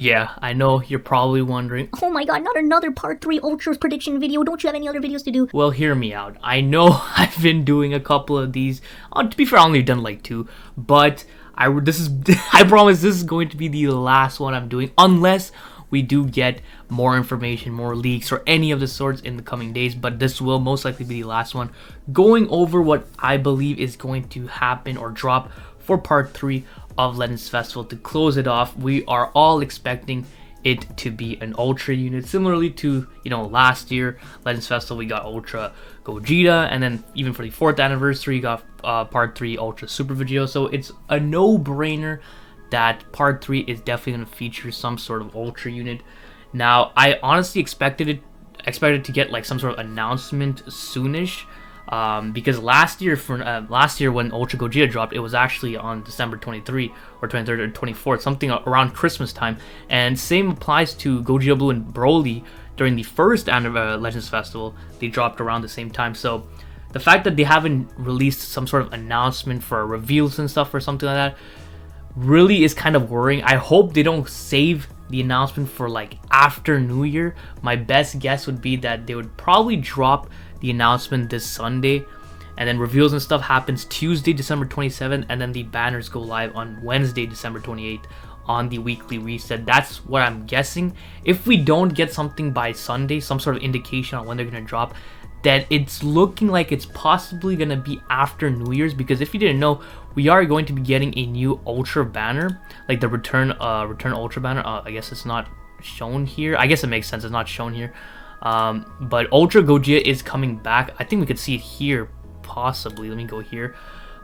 Yeah, I know you're probably wondering, Oh my god, not another part 3 Ultras prediction video. Don't you have any other videos to do? well, hear me out. I know I've been doing a couple of these. To be fair, I only done like 2, but this is I promise this is going to be the last one I'm doing unless we do get more information, more leaks, or any of the sorts in the coming days. But this will most likely be the last one, going over what I believe is going to happen or drop for part 3 of Legends Festival. To close it off, we are all expecting it to be an Ultra unit, similarly to, last year Legends Festival we got Ultra Gogeta, and then even for the 4th anniversary you got part 3 Ultra Super Vegito. So it's a no-brainer that part 3 is definitely going to feature some sort of Ultra unit. Now, I honestly expected to get like some sort of announcement soonish, because last year when Ultra Gogeta dropped, it was actually on December 23 or 23rd or 24th, something around Christmas time. And same applies to Gogeta Blue and Broly during the first Legends Festival. They dropped around the same time. So the fact that they haven't released some sort of announcement for reveals and stuff or something like that really is kind of worrying. I hope they don't save the announcement for like after New Year. My best guess would be that they would probably drop the announcement this Sunday, and then reveals and stuff happens Tuesday, December 27th, and then the banners go live on Wednesday, December 28th on the weekly reset. That's what I'm guessing. If we don't get something by Sunday, some sort of indication on when they're going to drop, then it's looking like it's possibly going to be after New Year's, because if you didn't know, we are going to be getting a new Ultra banner, like the return Ultra banner. I guess it's not shown here. I guess it makes sense, it's not shown here. But Ultra Gogeta is coming back. I think we could see it here, possibly. Let me go here.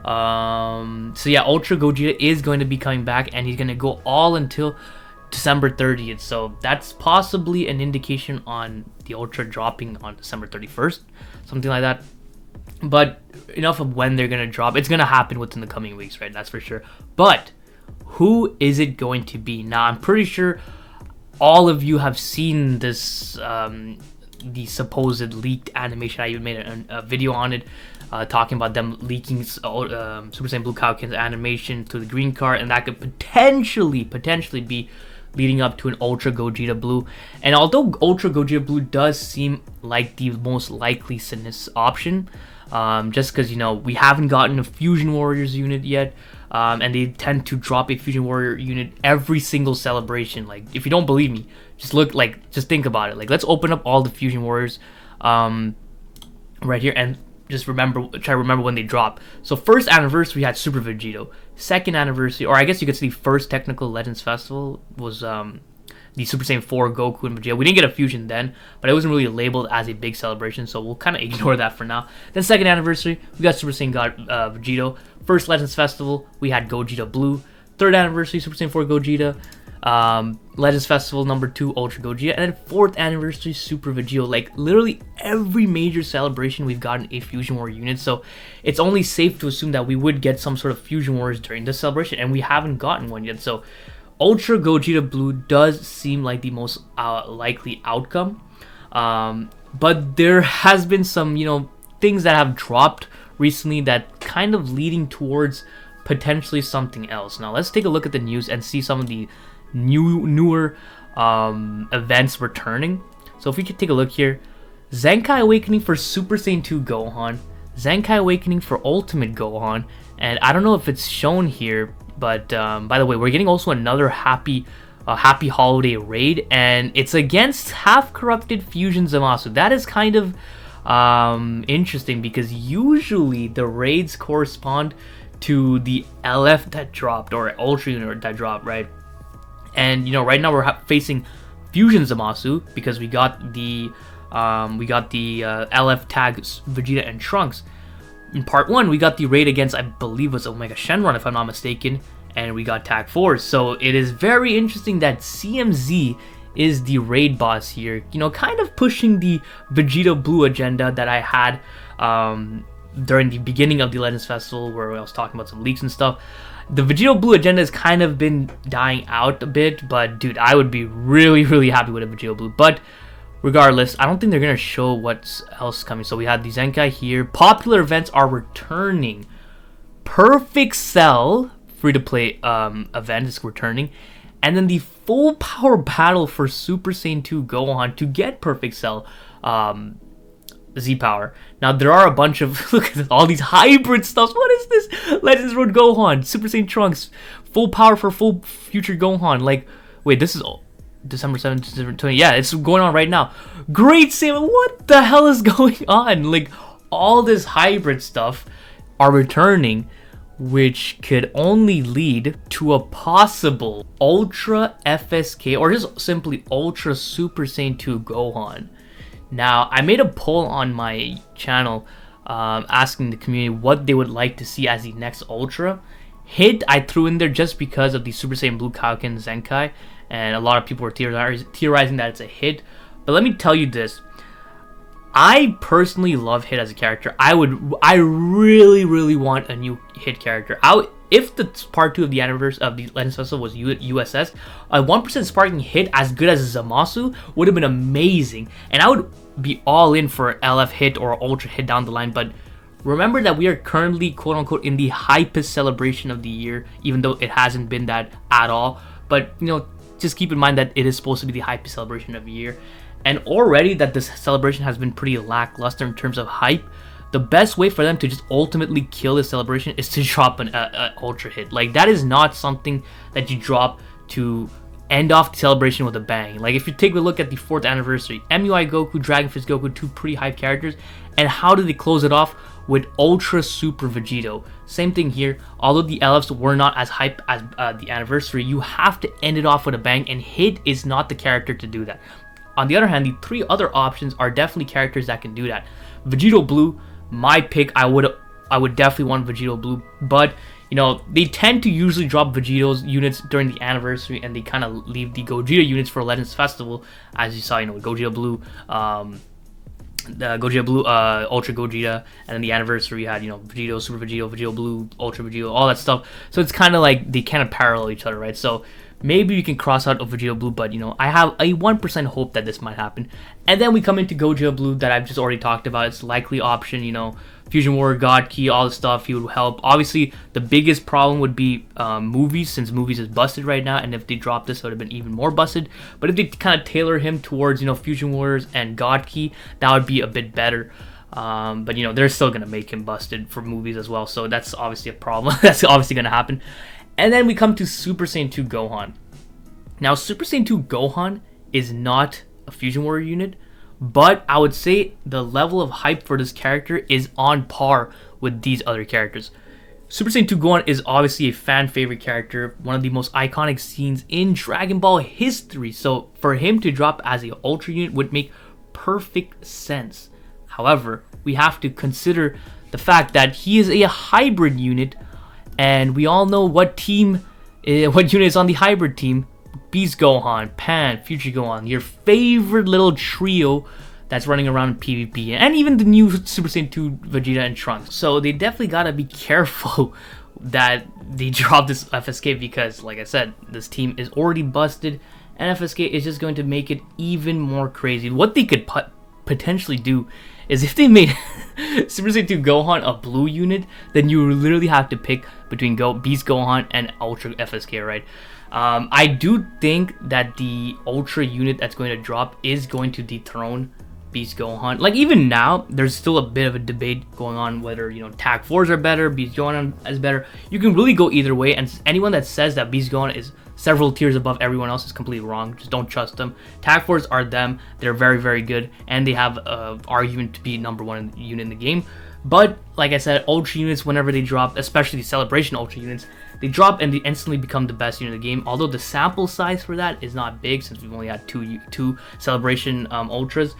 So yeah, Ultra Gogeta is going to be coming back, and he's going to go all until December 30th. So that's possibly an indication on the Ultra dropping on December 31st, something like that. But enough of when they're going to drop. It's going to happen within the coming weeks, right? That's for sure. But who is it going to be? Now, I'm pretty sure all of you have seen this, the supposed leaked animation. I even made a video on it, talking about them leaking Super Saiyan Blue Kaioken's animation to the green card, and that could potentially be leading up to an Ultra Gogeta Blue. And although Ultra Gogeta Blue does seem like the most likely option, just because, we haven't gotten a Fusion Warriors unit yet, and they tend to drop a Fusion Warrior unit every single celebration. Like, if you don't believe me, just think about it. Like, let's open up all the Fusion Warriors right here, and just try to remember when they drop. So first anniversary had Super Vegito. Second anniversary, or I guess you could say the first technical Legends Festival, was the Super Saiyan 4 Goku and Vegeta. We didn't get a fusion then, but it wasn't really labeled as a big celebration, so we'll kind of ignore that for now. Then second anniversary, we got Super Saiyan God Vegito. First Legends Festival, we had Gogeta Blue. Third anniversary, Super Saiyan 4 Gogeta. Legends Festival number 2, Ultra Gogeta, and then 4th anniversary, Super Vegito. Like, literally every major celebration we've gotten a Fusion War unit, so it's only safe to assume that we would get some sort of Fusion Wars during this celebration, and we haven't gotten one yet. So Ultra Gogeta Blue does seem like the most likely outcome, but there has been some things that have dropped recently that kind of leading towards potentially something else. Now let's take a look at the news and see some of the newer events returning. So if we could take a look here, Zenkai Awakening for Super Saiyan 2 Gohan, Zenkai Awakening for Ultimate Gohan, and I don't know if it's shown here, but by the way, we're getting also another Happy Holiday raid, and it's against Half Corrupted Fusion Zamasu. That is kind of interesting, because usually the raids correspond to the LF that dropped, or Ultra unit that dropped, right? And right now we're facing Fusion Zamasu because we got the LF tags Vegeta and Trunks. In part 1, we got the raid against, I believe, was Omega Shenron, if I'm not mistaken, and we got tag 4. So it is very interesting that CMZ is the raid boss here, kind of pushing the Vegeta Blue agenda that I had during the beginning of the Legends Festival, where I was talking about some leaks and stuff. The Vegito Blue agenda has kind of been dying out a bit, but dude, I would be really, really happy with a Vegito Blue. But regardless, I don't think they're going to show what's else coming. So we had the Zenkai here. Popular events are returning. Perfect Cell free-to-play event is returning. And then the full power battle for Super Saiyan 2 Gohan to get Perfect Cell Z power. Now there are a bunch of look at this, all these hybrid stuffs. What is this? Legends Road Gohan, Super Saiyan Trunks, full power for full future Gohan. Like, wait, this is December 7th, December 20. Yeah, it's going on right now. Great Saiyan, what the hell is going on? Like, all this hybrid stuff are returning, which could only lead to a possible Ultra FSK or just simply Ultra Super Saiyan 2 Gohan. Now, I made a poll on my channel asking the community what they would like to see as the next Ultra. Hit I threw in there just because of the Super Saiyan Blue Kaioken Zenkai, and a lot of people were theorizing that it's a hit. But let me tell you this. I personally love Hit as a character. I really want a new Hit character. If the part 2 of the anniversary of the Legends Festival was USS, a 1% sparking Hit as good as Zamasu would have been amazing, and I would be all in for LF Hit or Ultra Hit down the line. But remember that we are currently quote unquote in the hypest celebration of the year, even though it hasn't been that at all. But you know, just keep in mind that it is supposed to be the hypest celebration of the year. And already that this celebration has been pretty lackluster in terms of hype, the best way for them to just ultimately kill this celebration is to drop an Ultra Hit. Like, that is not something that you drop to end off the celebration with a bang. Like, if you take a look at the 4th anniversary, MUI Goku, Dragon Fist Goku, 2 pretty hype characters, and how did they close it off? With Ultra Super Vegito. Same thing here. Although the LFs were not as hype as the anniversary, you have to end it off with a bang, and Hit is not the character to do that. On the other hand, the 3 other options are definitely characters that can do that. Vegito Blue, my pick. I would definitely want Vegito Blue, but you know, they tend to usually drop Vegito's units during the anniversary, and they kind of leave the Gogeta units for Legends Festival, as you saw. You know, Gogeta Blue, the Gogeta Blue, Ultra Gogeta, and then the anniversary you had, you know, Vegito, Super Vegito, Vegito Blue, Ultra Vegito, all that stuff. So it's kind of like they kind of parallel each other, right? So maybe you can cross out a Vegito Blue, but you know, I have a 1% hope that this might happen. And then we come into Gogeta Blue that I've just already talked about. It's a likely option, you know, Fusion Warrior, God Key, all the stuff. He would help. Obviously, the biggest problem would be movies, since movies is busted right now, and if they dropped this, it would have been even more busted. But if they kind of tailor him towards, you know, Fusion Warriors and God Key, that would be a bit better. But you know, they're still gonna make him busted for movies as well, so that's obviously a problem. That's obviously gonna happen. And then we come to Super Saiyan 2 Gohan. Now, Super Saiyan 2 Gohan is not a Fusion Warrior unit, but I would say the level of hype for this character is on par with these other characters. Super Saiyan 2 Gohan is obviously a fan favorite character, one of the most iconic scenes in Dragon Ball history, so for him to drop as a Ultra unit would make perfect sense. However, we have to consider the fact that he is a hybrid unit, and we all know what unit is on the hybrid team. Beast Gohan, Pan, Future Gohan, your favorite little trio that's running around in PvP, and even the new Super Saiyan 2 Vegeta and Trunks. So they definitely gotta be careful that they drop this FSK, because like I said, this team is already busted, and FSK is just going to make it even more crazy. What they could potentially do is, if they made Super Saiyan 2 Gohan a blue unit, then you literally have to pick between Beast Gohan and Ultra FSK, right? I do think that the Ultra unit that's going to drop is going to dethrone Beast Gohan. Like, even now, there's still a bit of a debate going on whether, you know, Tag 4s are better, Beast Gohan is better. You can really go either way, and anyone that says that Beast Gohan is several tiers above everyone else is completely wrong. Just don't trust them. Tag 4s are them. They're very, very good, and they have argument to be #1 unit in the game. But like I said, Ultra units, whenever they drop, especially the Celebration Ultra units, they drop and they instantly become the best unit in the game. Although the sample size for that is not big, since we've only had two Celebration Ultras.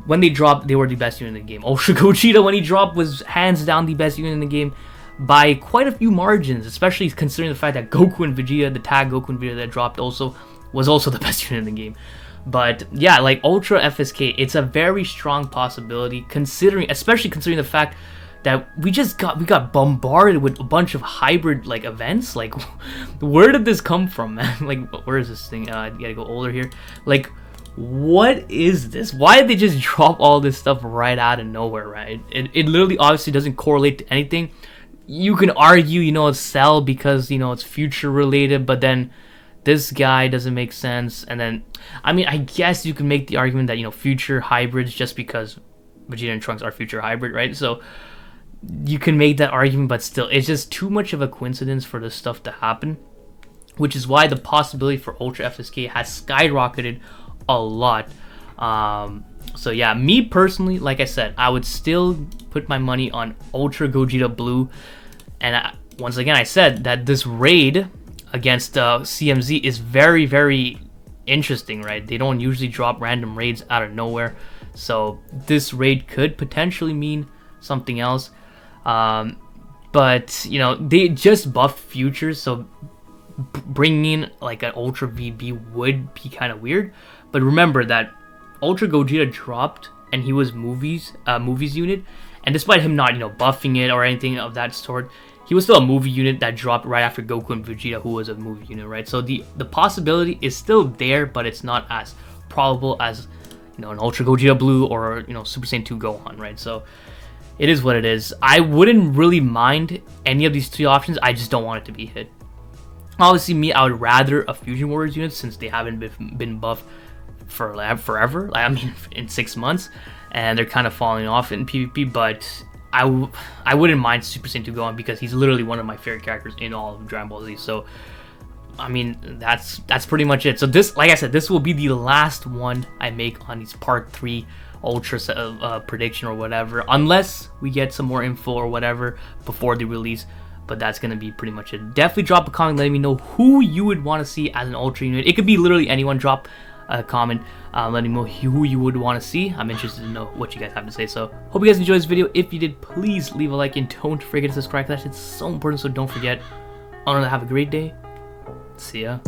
When they dropped, they were the best unit in the game. Ultra Gogeta, when he dropped, was hands down the best unit in the game by quite a few margins, especially considering the fact that Goku and Vegeta, the tag Goku and Vegeta that dropped, was also the best unit in the game. But yeah, like Ultra FSK, it's a very strong possibility, especially considering the fact that we got bombarded with a bunch of hybrid like events. Like, where did this come from, man? Like, where is this thing? You gotta go older here. Like, what is this? Why did they just drop all this stuff right out of nowhere, right? It literally obviously doesn't correlate to anything. You can argue, you know, it's Cell because, you know, it's future related, but then this guy doesn't make sense. And then, I mean, I guess you can make the argument that, you know, future hybrids, just because Vegeta and Trunks are future hybrid, right? So you can make that argument, but still, it's just too much of a coincidence for this stuff to happen, which is why the possibility for Ultra FSK has skyrocketed a lot. So yeah, me personally, like I said, I would still put my money on Ultra Gogeta Blue. And once again, I said that this raid against CMZ is very, very interesting, right? They don't usually drop random raids out of nowhere. So this raid could potentially mean something else. But, you know, they just buffed futures, so bringing in like an Ultra VB would be kind of weird. But remember that Ultra Gogeta dropped and he was movies unit, and despite him not, you know, buffing it or anything of that sort, he was still a movie unit that dropped right after Goku and Vegeta, who was a movie unit, right? So the possibility is still there, but it's not as probable as, you know, an Ultra Gogeta Blue or, you know, Super Saiyan 2 Gohan, right? So it is what it is. I wouldn't really mind any of these three options. I just don't want it to be hit. Obviously, me, I would rather a Fusion Warriors unit, since they haven't been buffed for forever. I mean, in 6 months, and they're kind of falling off in PvP. But I wouldn't mind Super Saiyan 2 Gohan, because he's literally one of my favorite characters in all of Dragon Ball Z. So, I mean, that's pretty much it. So this, like I said, this will be the last one I make on these Part 3 Ultra prediction or whatever, unless we get some more info or whatever before the release. But that's going to be pretty much it. Definitely drop a comment letting me know who you would want to see as an Ultra unit. It could be literally anyone. Drop a comment letting me know who you would want to see. I'm interested to know what you guys have to say. So hope you guys enjoyed this video. If you did, please leave a like and don't forget to subscribe. That shit's so important, so don't forget. Other than that, have a great day. See ya.